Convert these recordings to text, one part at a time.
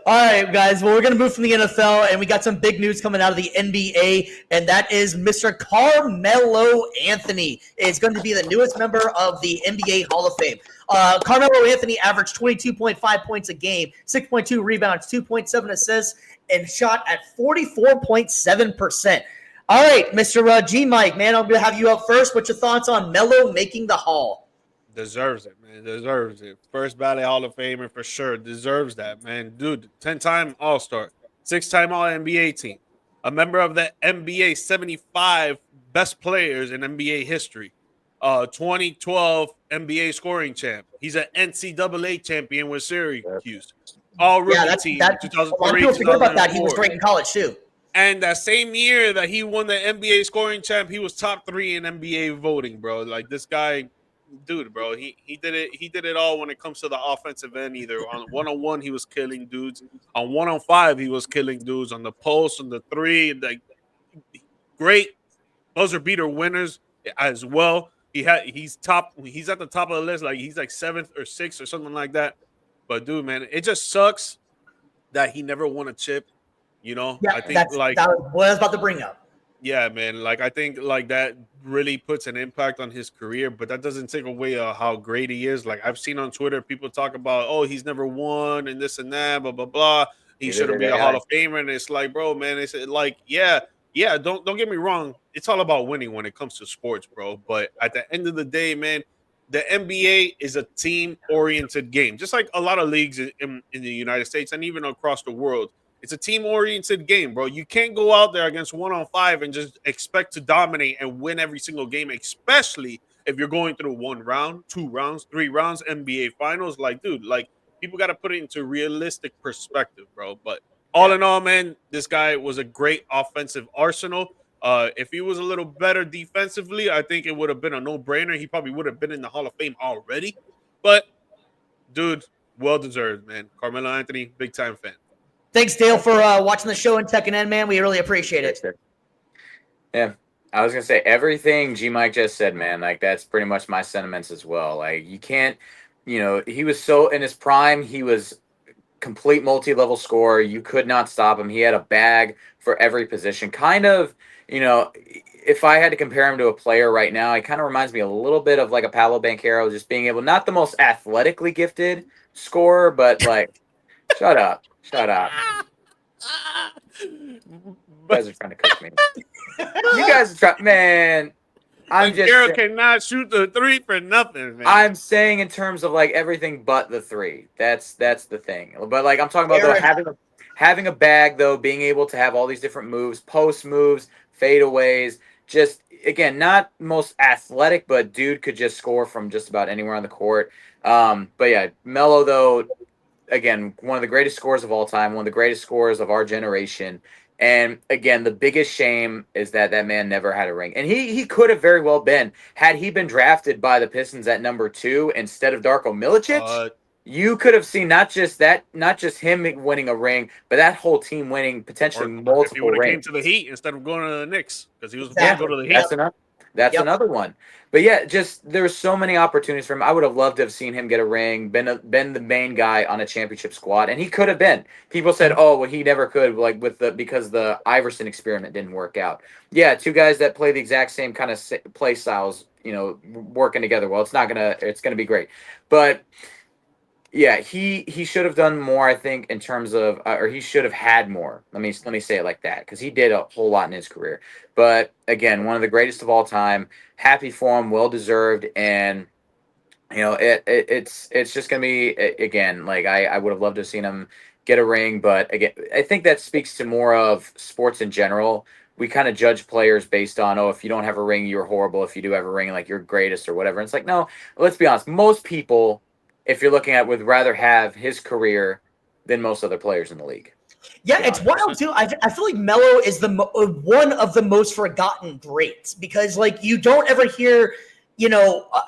All right, guys. Well, we're going to move from the NFL, and we got some big news coming out of the NBA, and that is Mr. Carmelo Anthony is going to be the newest member of the NBA Hall of Fame. Carmelo Anthony averaged 22.5 points a game, 6.2 rebounds, 2.7 assists, and shot at 44.7%. All right, Mr. G Mike, man, I'm going to have you up first. What's your thoughts on Melo making the Hall? Deserves it, man. Deserves it. First ballot Hall of Famer for sure. Deserves that, man. Dude, 10-time All-Star, 6-time All-NBA team, a member of the NBA 75 best players in NBA history, 2012 NBA scoring champ. He's an NCAA champion with Syracuse. All rookie team, a lot of 2003, people forget about that. He was 2004. great in college, too. And that same year that he won the NBA scoring champ, he was top 3 in NBA voting, bro. Like this guy, dude, bro, he did it. He did it all when it comes to the offensive end. Either on 1-on-1, he was killing dudes. On 1-on-5, he was killing dudes. On the post, on the three, like great buzzer beater winners as well. He's top. He's at the top of the list. Like he's like 7th or 6th or something like that. But dude, man, it just sucks that he never won a chip. You know, Yeah, I think that was what I was about to bring up. Yeah, man. Like I think like that really puts an impact on his career, but that doesn't take away how great he is. Like I've seen on Twitter people talk about, oh, he's never won and this and that, blah blah blah. He shouldn't be a Hall of Famer, and it's like, bro, man, it's like, yeah. Don't get me wrong. It's all about winning when it comes to sports, bro. But at the end of the day, man, the NBA is a team-oriented game, just like a lot of leagues in the United States and even across the world. It's a team-oriented game, bro. You can't go out there against 1-on-5 and just expect to dominate and win every single game, especially if you're going through 1 round, 2 rounds, 3 rounds, NBA Finals. Like, dude, like people got to put it into realistic perspective, bro. But all in all, man, this guy was a great offensive arsenal. If he was a little better defensively, I think it would have been a no-brainer. He probably would have been in the Hall of Fame already. But, dude, well-deserved, man. Carmelo Anthony, big-time fan. Thanks, Dale, for watching the show and checking in, man. We really appreciate it. Yeah, I was going to say everything G Mike just said, man. Like, that's pretty much my sentiments as well. Like, you can't, he was so in his prime. He was complete multi-level scorer. You could not stop him. He had a bag for every position. Kind of, if I had to compare him to a player right now, it kind of reminds me a little bit of like a Paolo Banchero, just being able, not the most athletically gifted scorer, but like, shut up. You guys are trying to cook me. You guys are trying, man. Banchero cannot shoot the 3 for nothing, man. I'm saying in terms of like everything but the 3. That's the thing. But like I'm talking about though, having a bag though, being able to have all these different moves, post moves, fadeaways. Just again, not most athletic, but dude could just score from just about anywhere on the court. But yeah, Melo though. Again, one of the greatest scorers of all time, one of the greatest scorers of our generation. And again, the biggest shame is that man never had a ring. And he could have very well been. Had he been drafted by the Pistons at number 2 instead of Darko Milicic, you could have seen not just him winning a ring, but that whole team winning potentially multiple rings. If he would have came to the Heat instead of going to the Knicks, because he was going to go to the Heat. That's another one. But yeah, just there's so many opportunities for him. I would have loved to have seen him get a ring, been the main guy on a championship squad, and he could have been. People said, "Oh, well, he never could," like because the Iverson experiment didn't work out. Yeah, 2 guys that play the exact same kind of play styles, working together. Well, it's gonna be great, but. Yeah, he should have done more, I think, in terms of, or he should have had more. Let me say it like that, because he did a whole lot in his career. But again, one of the greatest of all time. Happy for him, well deserved, and it's just gonna be again like I would have loved to have seen him get a ring, but again, I think that speaks to more of sports in general. We kind of judge players based on, if you don't have a ring, you're horrible. If you do have a ring, like you're greatest or whatever. And it's like, no, let's be honest. Most people, if you're looking at, would rather have his career than most other players in the league. Yeah, it's wild too. I feel like Melo is one of the most forgotten greats, because like you don't ever hear,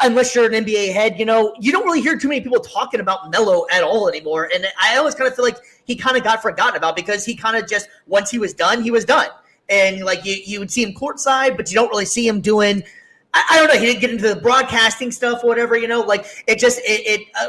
unless you're an NBA head, you don't really hear too many people talking about Melo at all anymore. And I always kind of feel like he kind of got forgotten about, because he kind of just, once he was done, he was done. And like you would see him courtside, but you don't really see him doing I don't know. He didn't get into the broadcasting stuff or whatever, like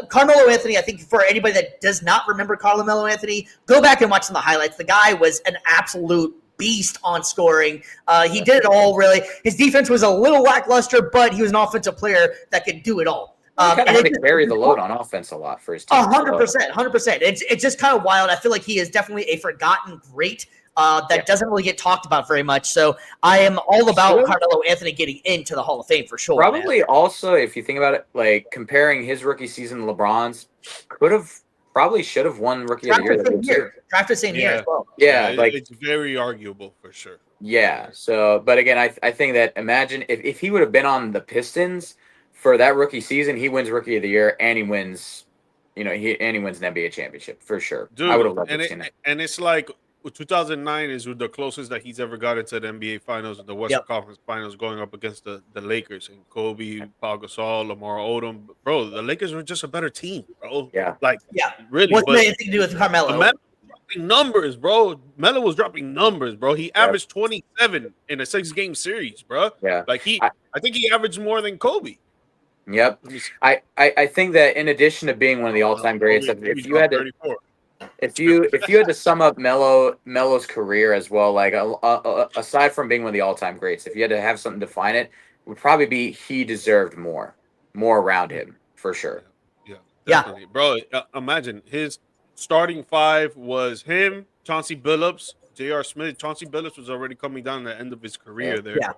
Carmelo Anthony, I think for anybody that does not remember Carmelo Anthony, go back and watch some of the highlights. The guy was an absolute beast on scoring. He did it all, really. His defense was a little lackluster, but he was an offensive player that could do it all. He kind of had to carry the load on offense a lot for his team. 100%. It's just kind of wild. I feel like he is definitely a forgotten great that doesn't really get talked about very much. So I am all about Carmelo Anthony getting into the Hall of Fame for sure. Probably also, if you think about it, like comparing his rookie season to LeBron's, probably should have won Rookie of the Year. Drafted same year as well. Yeah, like it's very arguable for sure. Yeah. So, but again, I think that imagine if he would have been on the Pistons for that rookie season, he wins Rookie of the Year and he wins, he wins an NBA championship for sure. Dude, I would have loved to see it. And it's like 2009 is the closest that he's ever got into the NBA Finals, the Western Conference Finals, going up against the Lakers and Kobe, Pau Gasol, Lamar Odom. Bro, the Lakers were just a better team, bro. Yeah, really. What's anything to do with Carmelo? Dropping numbers, bro. Melo was dropping numbers, bro. He averaged 27 in a 6-game series, bro. Yeah, like I think he averaged more than Kobe. Yep. I think that in addition to being one of the all-time greats, if you had to. 34. If you had to sum up Melo's career as well, like aside from being one of the all-time greats, if you had to have something to define it, would probably be he deserved more around him for sure. Yeah, definitely. Bro. Imagine his starting five was him, Chauncey Billups, J.R. Smith. Chauncey Billups was already coming down the end of his career there. Yeah.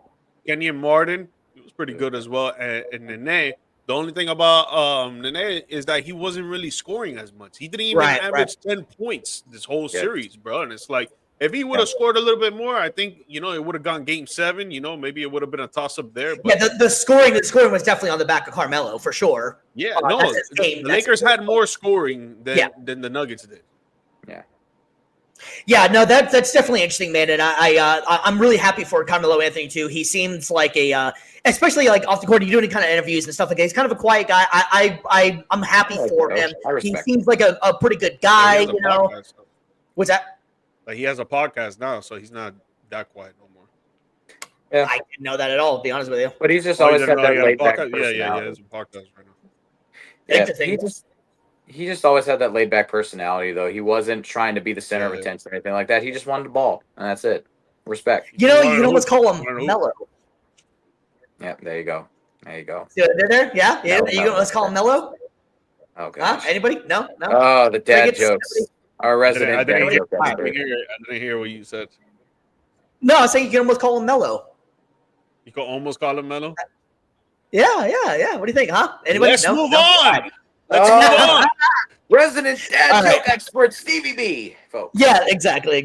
Kenyon Martin, he was pretty good as well, and Nene. The only thing about Nene is that he wasn't really scoring as much. He didn't even average 10 points this whole series, bro. And it's like, if he would have scored a little bit more, I think, it would have gone game 7. Maybe it would have been a toss-up there. But the scoring was definitely on the back of Carmelo, for sure. Yeah, the Lakers had more scoring than the Nuggets did. Yeah. Yeah, no, that's definitely interesting, man, and I'm really happy for Carmelo Anthony too. He seems like especially like off the court, you do any kind of interviews and stuff like that. He's kind of a quiet guy. I'm happy for him. He seems like a pretty good guy, What's that? Like he has a podcast now, so he's not that quiet no more. Yeah, I didn't know that at all. To be honest with you, but he's just always had that laid back. Yeah, he has a podcast right now. Yeah, he just always had that laid back personality, though. He wasn't trying to be the center of attention or anything like that. He just wanted the ball, and that's it. Respect. You can almost call him Mellow. Yeah, there you go. Yeah, there? Yeah? Let's call him Mellow? Okay. Anybody? No? Oh, the dad jokes. Our resident I didn't hear what you said. No, I was saying you can almost call him Mellow. You can almost call him Mellow? Yeah. What do you think, huh? Anybody? Let's move on. Let's move on. Resident dad joke expert Stevie B, folks. Yeah, exactly.